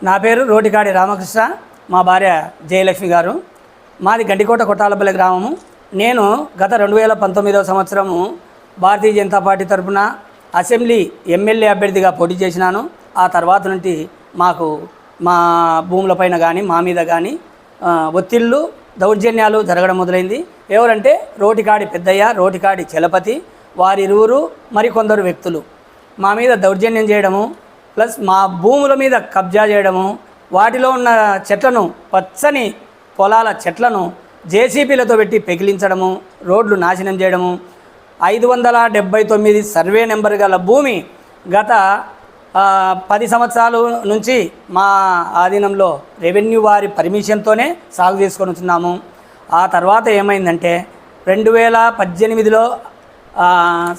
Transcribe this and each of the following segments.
నా పేరు రోటికాడి రామకృష్ణ, మా భార్య జయలక్ష్మి గారు. మాది గండికోట కొట్టాలపల్లి గ్రామము. నేను గత 2019వ సంవత్సరము భారతీయ జనతా పార్టీ తరఫున అసెంబ్లీ ఎమ్మెల్యే అభ్యర్థిగా పోటీ చేసినాను. ఆ తర్వాత నుండి మాకు మా భూములపైన కానీ మా మీద కానీ ఒత్తిళ్ళు దౌర్జన్యాలు జరగడం మొదలైంది. ఎవరంటే రోటికాడి పెద్దయ్య, రోటికాడి చలపతి, వారిరువురు మరికొందరు వ్యక్తులు మా మీద దౌర్జన్యం చేయడము, ప్లస్ మా భూముల మీద కబ్జా చేయడము, వాటిలో ఉన్న చెట్లను, పచ్చని పొలాల చెట్లను జేసీబీలతో పెట్టి పెకిలించడము, రోడ్లు నాశనం చేయడము, 579 సర్వే నెంబర్ గల భూమి గత 10 సంవత్సరాల నుంచి మా ఆధీనంలో రెవెన్యూ వారి పర్మిషన్తోనే సాగు చేసుకొని వచ్చినాము. ఆ తర్వాత ఏమైందంటే 2018లో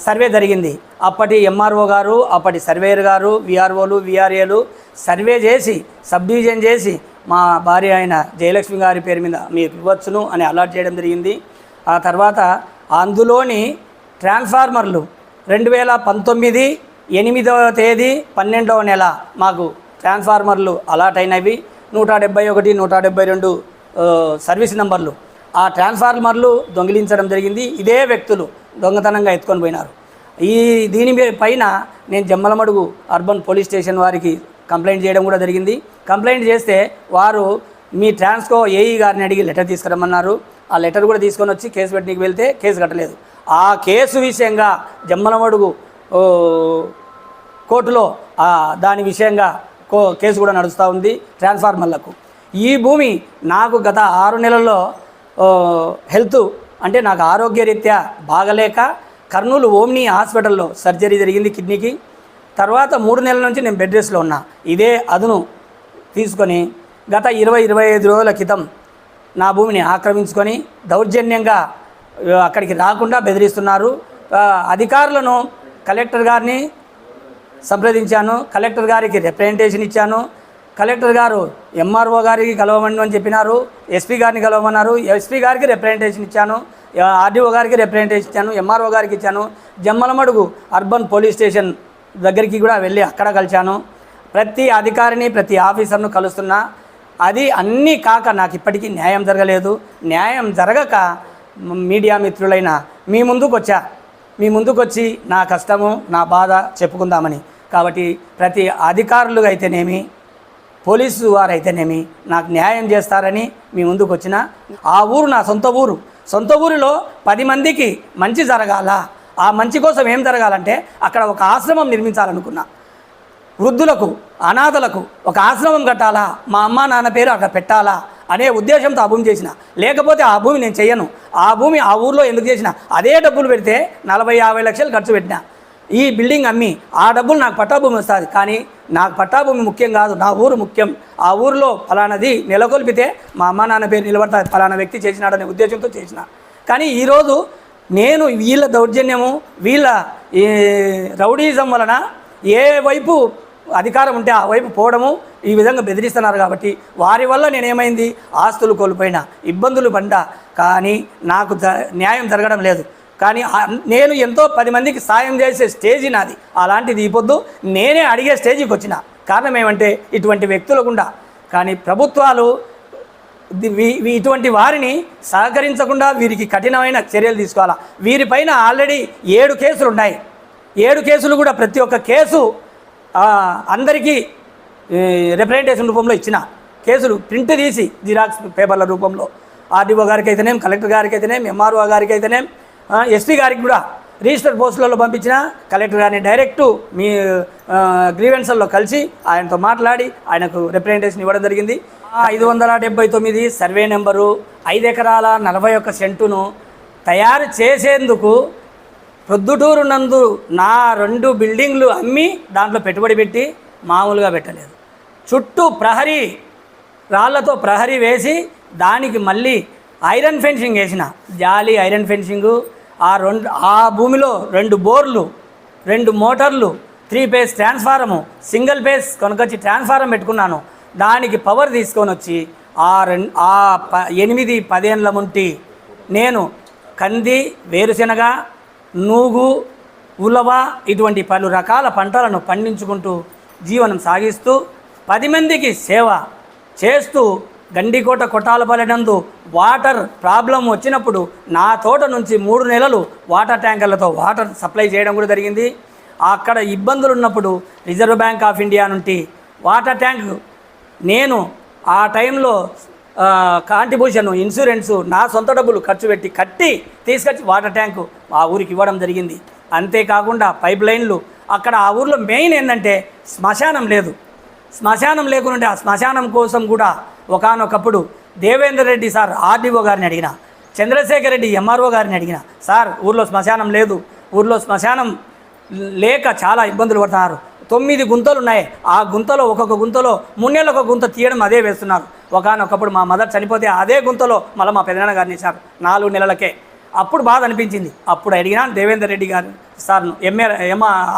సర్వే జరిగింది. అప్పటి ఎంఆర్ఓ గారు, అప్పటి సర్వేయర్ గారు, విఆర్ఓలు, విఆర్ఏలు సర్వే చేసి సబ్ డివిజన్ చేసి మా భార్య అయిన జయలక్ష్మి గారి పేరు మీద మీకు ఇవ్వచ్చును అని అలాట్ చేయడం జరిగింది. ఆ తర్వాత అందులోని ట్రాన్స్ఫార్మర్లు 2019 8వ తేదీ 12వ నెల మాకు ట్రాన్స్ఫార్మర్లు అలాట్ అయినవి. 171, 172 సర్వీస్ నెంబర్లు. ఆ ట్రాన్స్ఫార్మర్లు దొంగిలించడం జరిగింది. ఇదే వ్యక్తులు దొంగతనంగా ఎత్తుకొని పోయినారు. దీని పైన నేను జమ్మలమడుగు అర్బన్ పోలీస్ స్టేషన్ వారికి కంప్లైంట్ చేయడం కూడా జరిగింది. కంప్లైంట్ చేస్తే వారు మీ ట్రాన్స్కో ఏఈ గారిని అడిగి లెటర్ తీసుకురమ్మన్నారు. ఆ లెటర్ కూడా తీసుకొని వచ్చి కేసు పెట్టడానికి వెళ్తే కేసు కట్టలేదు. ఆ కేసు విషయంగా జమ్మలమడుగు కోర్టులో దాని విషయంగా కేసు కూడా నడుస్తూ ఉంది ట్రాన్స్ఫార్మర్లకు. ఈ భూమి నాకు గత 6 నెలల్లో హెల్త్ అంటే నాకు ఆరోగ్యరీత్యా బాగలేక కర్నూలు ఓమ్ని హాస్పిటల్లో సర్జరీ జరిగింది కిడ్నీకి. తర్వాత 3 నెలల నుంచి నేను బెడ్ రెస్ట్లో ఉన్నా. ఇదే అదును తీసుకొని గత 20-25 రోజుల క్రితం నా భూమిని ఆక్రమించుకొని దౌర్జన్యంగా అక్కడికి రాకుండా బెదిరిస్తున్నారు. అధికారులను కలెక్టర్ గారిని సంప్రదించాను. కలెక్టర్ గారికి రిప్రజెంటేషన్ ఇచ్చాను. కలెక్టర్ గారు ఎంఆర్ఓ గారికి కలవమని అని చెప్పినారు. ఎస్పీ గారిని కలవమన్నారు. ఎస్పీ గారికి రిప్రజెంటేషన్ ఇచ్చాను. ఆర్డీఓ గారికి రిప్రజెంటేషన్ ఇచ్చాను. ఎంఆర్ఓ గారికి ఇచ్చాను. జమ్మలమడుగు అర్బన్ పోలీస్ స్టేషన్ దగ్గరికి కూడా వెళ్ళి అక్కడ కలిశాను. ప్రతి అధికారిని, ప్రతి ఆఫీసర్ను కలుస్తున్నా. అది అన్నీ కాక నాకు ఇప్పటికీ న్యాయం జరగలేదు. న్యాయం జరగక మీడియా మిత్రులైన మీ ముందుకు వచ్చి నా కష్టము, నా బాధ చెప్పుకుందామని. కాబట్టి ప్రతి అధికారులు అయితేనేమి, పోలీసు వారైతేనేమి నాకు న్యాయం చేస్తారని మీ ముందుకు వచ్చిన. ఆ ఊరు నా సొంత ఊరిలో 10 మందికి మంచి జరగాల. ఆ మంచి కోసం ఏం జరగాలంటే అక్కడ ఒక ఆశ్రమం నిర్మించాలనుకున్నా. వృద్ధులకు, అనాథలకు ఒక ఆశ్రమం కట్టాలా, మా అమ్మ నాన్న పేరు అక్కడ పెట్టాలా అనే ఉద్దేశంతో ఆ భూమి చేసిన. లేకపోతే ఆ భూమి నేను చెయ్యను. ఆ భూమి ఆ ఊరిలో ఎందుకు చేసిన? అదే డబ్బులు పెడితే 40-50 లక్షలు ఖర్చు పెట్టినా. ఈ బిల్డింగ్ అమ్మి ఆ డబ్బులు నాకు పట్టాభూమి వస్తుంది. కానీ నాకు పట్టాభూమి ముఖ్యం కాదు, నా ఊరు ముఖ్యం. ఆ ఊరిలో ఫలానాది నెలకొల్పితే మా అమ్మ నాన్న పేరు నిలబడతాది, ఫలానా వ్యక్తి చేసినాడనే ఉద్దేశంతో చేసిన. కానీ ఈరోజు నేను వీళ్ళ దౌర్జన్యము, వీళ్ళ రౌడీజం వలన ఏ వైపు అధికారం ఉంటే ఆ వైపు పోవడము, ఈ విధంగా బెదిరిస్తున్నారు. కాబట్టి వారి వల్ల నేనేమైంది, ఆస్తులు కోల్పోయినా, ఇబ్బందులు పడ్డా. కానీ నాకు న్యాయం జరగడం లేదు. కానీ నేను ఎంతో 10 మందికి సాయం చేసే స్టేజీ నాది. అలాంటిది ఈ పొద్దు నేనే అడిగే స్టేజీకి వచ్చిన. కారణం ఏమంటే ఇటువంటి వ్యక్తుల గుండా. కానీ ప్రభుత్వాలు ఇటువంటి వారిని సహకరించకుండా వీరికి కఠినమైన చర్యలు తీసుకోవాలా. వీరిపైన ఆల్రెడీ 7 కేసులు ఉన్నాయి. 7 కేసులు కూడా ప్రతి ఒక్క కేసు అందరికీ రిప్రజెంటేషన్ రూపంలో ఇచ్చిన. కేసులు ప్రింట్ తీసి జిరాక్స్ పేపర్ల రూపంలో ఆర్డీఓ గారికి అయితేనేం, కలెక్టర్ గారికి అయితేనేం, ఎంఆర్ఓ గారికి అయితేనేం, ఎస్పీ గారికి కూడా రిజిస్టర్ పోస్టులలో పంపించిన. కలెక్టర్ గారిని డైరెక్టు మీ గ్రీవెన్సల్లో కలిసి ఆయనతో మాట్లాడి ఆయనకు రిప్రజెంటేషన్ ఇవ్వడం జరిగింది. 579 సర్వే నెంబరు 5 ఎకరాల 41 సెంటును తయారు చేసేందుకు ప్రొద్దుటూరు నందు నా 2 బిల్డింగ్లు అమ్మి దాంట్లో పెట్టుబడి పెట్టి మామూలుగా పెట్టలేదు. చుట్టూ ప్రహరీ రాళ్లతో ప్రహరీ వేసి దానికి మళ్ళీ ఐరన్ ఫెన్సింగ్ వేసిన. జాలి ఐరన్ ఫెన్సింగు. ఆ భూమిలో 2 బోర్లు, 2 మోటార్లు, 3 ఫేజ్ ట్రాన్స్ఫారము, సింగిల్ ఫేజ్ కొనుకొచ్చి ట్రాన్స్ఫారం పెట్టుకున్నాను. దానికి పవర్ తీసుకొని వచ్చి 8-10 ఏళ్ళ ముంటి నేను కంది, వేరుశెనగ, నూగు, ఉలవ ఇటువంటి పలు రకాల పంటలను పండించుకుంటూ జీవనం సాగిస్తూ 10 మందికి సేవ చేస్తూ గండికోట కొట్టాలపల్లి నందు వాటర్ ప్రాబ్లం వచ్చినప్పుడు నా తోట నుంచి 3 నెలలు వాటర్ ట్యాంకర్లతో వాటర్ సప్లై చేయడం కూడా జరిగింది. అక్కడ ఇబ్బందులు ఉన్నప్పుడు రిజర్వ్ బ్యాంక్ ఆఫ్ ఇండియా నుండి వాటర్ ట్యాంక్ నేను ఆ టైంలో కాంట్రిబ్యూషన్ ఇన్సూరెన్సు నా సొంత డబ్బులు ఖర్చు పెట్టి కట్టి తీసుకొచ్చి వాటర్ ట్యాంకు ఆ ఊరికి ఇవ్వడం జరిగింది. అంతేకాకుండా పైప్ లైన్లు అక్కడ ఆ ఊర్లో మెయిన్ ఏంటంటే శ్మశానం లేదు. శ్మశానం లేకుంటే ఆ శ్మశానం కోసం కూడా ఒకానొకప్పుడు దేవేందర్ రెడ్డి సార్ ఆర్డీఓ గారిని అడిగిన, చంద్రశేఖర్ రెడ్డి ఎంఆర్ఓ గారిని అడిగిన, సార్ ఊర్లో శ్మశానం లేదు, ఊర్లో శ్మశానం లేక చాలా ఇబ్బందులు పడుతున్నారు. 9 గుంతలు ఉన్నాయి. ఆ గుంతలో ఒక్కొక్క గుంతలో 3 నెలలకు ఒక గుంత తీయడం అదే వేస్తున్నారు. ఒకానొకప్పుడు మా మదర్ చనిపోతే అదే గుంతలో మళ్ళీ మా పెదనాన్న గారిని ఇచ్చారు 4 నెలలకే. అప్పుడు బాధ అనిపించింది. అప్పుడు అడిగినా దేవేందర్ రెడ్డి గారు సార్ను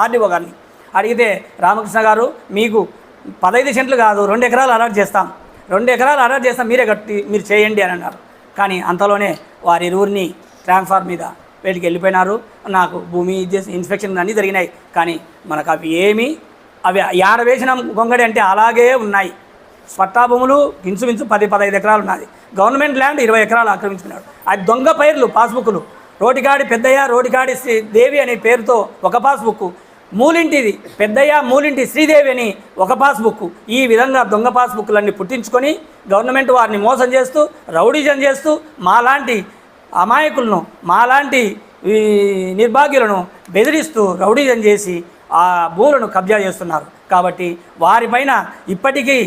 ఆర్డీఓ గారిని అడిగితే, రామకృష్ణ గారు మీకు 15 సెంట్లు కాదు 2 ఎకరాలు అలాట్ చేస్తాం, 2 ఎకరాలు అలాట్ చేస్తాం, మీరే కట్టి మీరు చేయండి అని అన్నారు. కానీ అంతలోనే వారి ఇరువురిని ట్రాన్స్ఫార్ మీద వీటికి వెళ్ళిపోయినారు. నాకు భూమి ఇచ్చేసి ఇన్స్పెక్షన్ అన్నీ జరిగినాయి. కానీ మనకు అవి ఏడ వేసిన గొంగడి అంటే అలాగే ఉన్నాయి. పట్టా భూములు ఇంచుమించు 10-15 ఎకరాలు ఉన్నది. గవర్నమెంట్ ల్యాండ్ 20 ఎకరాలు ఆక్రమించుకున్నాడు. అది దొంగ పైర్లు పాస్బుక్లు. రోటికాడి పెద్దయ్య, రోటికాడి దేవి అనే పేరుతో ఒక పాస్బుక్, మూలింటిది పెద్దయ్య, మూలింటి శ్రీదేవి అని ఒక పాస్బుక్. ఈ విధంగా దొంగ పాస్బుక్లన్నీ పుట్టించుకొని గవర్నమెంట్ వారిని మోసం చేస్తూ రౌడీజం చేస్తూ మాలాంటి అమాయకులను మాలాంటి నిర్భాగ్యులను బెదిరిస్తూ రౌడీజం చేసి ఆ భూములను కబ్జా చేస్తున్నారు. కాబట్టి వారిపైన ఇప్పటికీ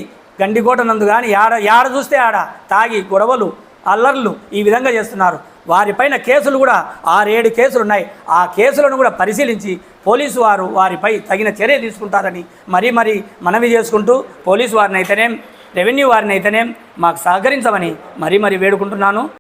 గండికోట నందు కానీ యాడ చూస్తే ఆడ తాగి గొడవలు అల్లర్లు ఈ విధంగా చేస్తున్నారు. వారిపైన కేసులు కూడా 6-7 కేసులు ఉన్నాయి. ఆ కేసులను కూడా పరిశీలించి పోలీసు వారు వారిపై తగిన చర్య తీసుకుంటారని మరీ మనవి చేసుకుంటూ పోలీసు వారిని అయితేనేం రెవెన్యూ వారిని అయితేనేం మాకు సహకరించమని మరీ వేడుకుంటున్నాను.